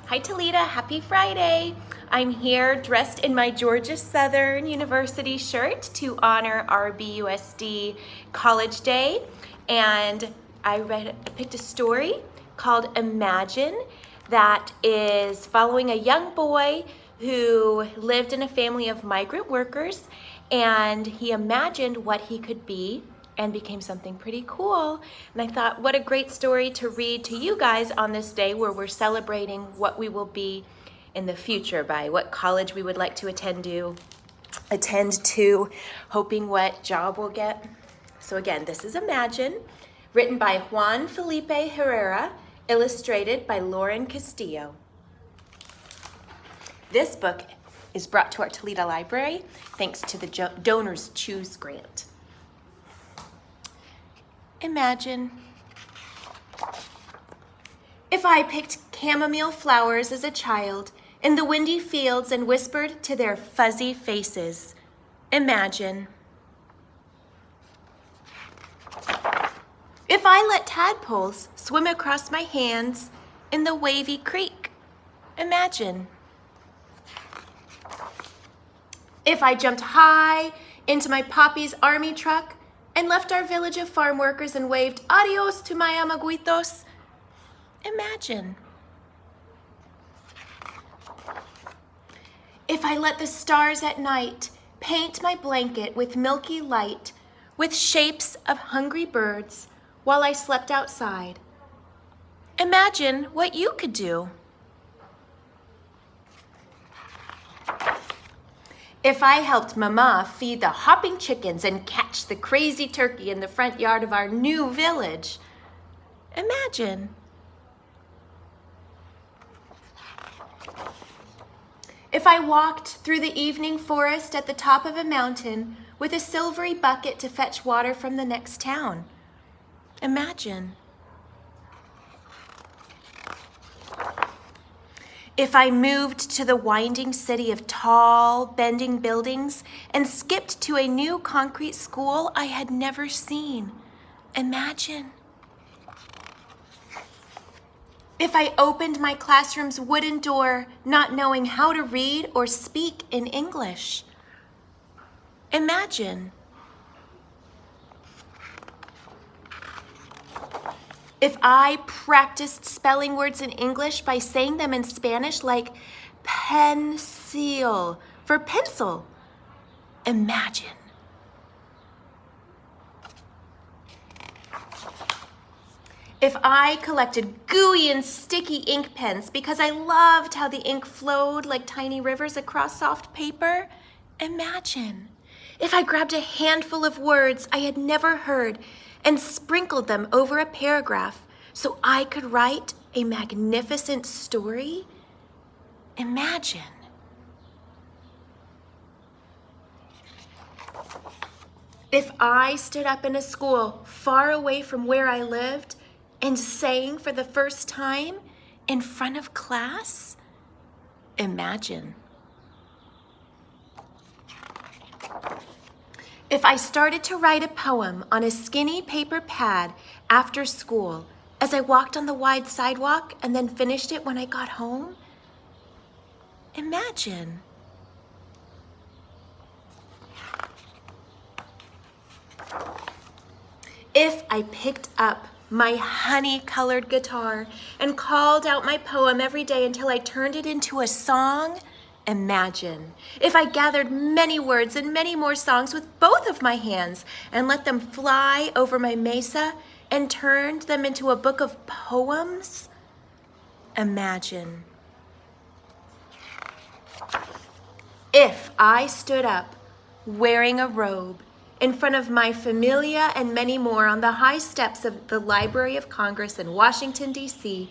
Hi Toledo, happy Friday. I'm here dressed in my Georgia Southern University shirt to honor our BUSD College Day. And I picked a story called Imagine that is following a young boy who lived in a family of migrant workers, and he imagined what he could be and became something pretty cool. And I thought, what a great story to read to you guys on this day where we're celebrating what we will be in the future, by what college we would like to attend to, hoping what job we'll get. So again, this is Imagine, written by Juan Felipe Herrera, illustrated by Castillo. This book is brought to our Toledo Library thanks to the Donors Choose grant. Imagine if I picked chamomile flowers as a child in the windy fields and whispered to their fuzzy faces. Imagine if I let tadpoles swim across my hands in the wavy creek. Imagine if I jumped high into my Poppy's army truck and left our village of farm workers and waved adios to my amiguitos. Imagine if I let the stars at night paint my blanket with milky light, with shapes of hungry birds while I slept outside. Imagine what you could do. If I helped Mama feed the hopping chickens and catch the crazy turkey in the front yard of our new village. Imagine. If I walked through the evening forest at the top of a mountain with a silvery bucket to fetch water from the next town. Imagine. If I moved to the winding city of tall, bending buildings and skipped to a new concrete school I had never seen. Imagine. If I opened my classroom's wooden door, not knowing how to read or speak in English. Imagine. If I practiced spelling words in English by saying them in Spanish, like pencil for pencil. Imagine. If I collected gooey and sticky ink pens because I loved how the ink flowed like tiny rivers across soft paper. Imagine. If I grabbed a handful of words I had never heard and sprinkled them over a paragraph so I could write a magnificent story. Imagine. If I stood up in a school far away from where I lived and sang for the first time in front of class. Imagine. If I started to write a poem on a skinny paper pad after school as I walked on the wide sidewalk and then finished it when I got home. Imagine. If I picked up my honey-colored guitar and called out my poem every day until I turned it into a song. Imagine. If I gathered many words and many more songs with both of my hands and let them fly over my mesa and turned them into a book of poems. Imagine. If I stood up wearing a robe in front of my familia and many more on the high steps of the Library of Congress in Washington, D.C.,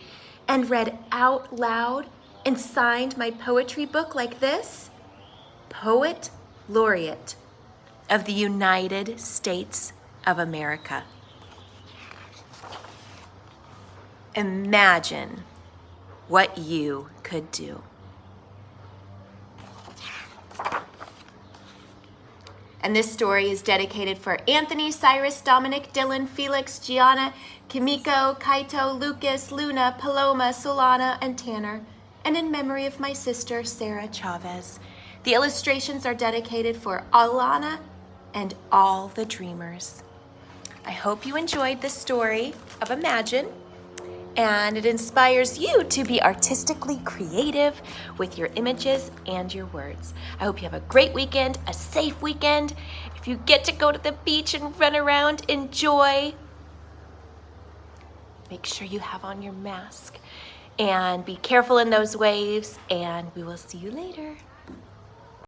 and read out loud and signed my poetry book like this, Poet Laureate of the United States of America. Imagine what you could do. And this story is dedicated for Anthony, Cyrus, Dominic, Dylan, Felix, Gianna, Kimiko, Kaito, Lucas, Luna, Paloma, Solana, and Tanner. and in memory of my sister, Sarah Chavez. The illustrations are dedicated for Alana and all the dreamers. I hope you enjoyed this story of Imagine, and it inspires you to be artistically creative with your images and your words. I hope you have a great weekend, a safe weekend. If you get to go to the beach and run around, enjoy. Make sure you have on your mask and be careful in those waves, and we will see you later.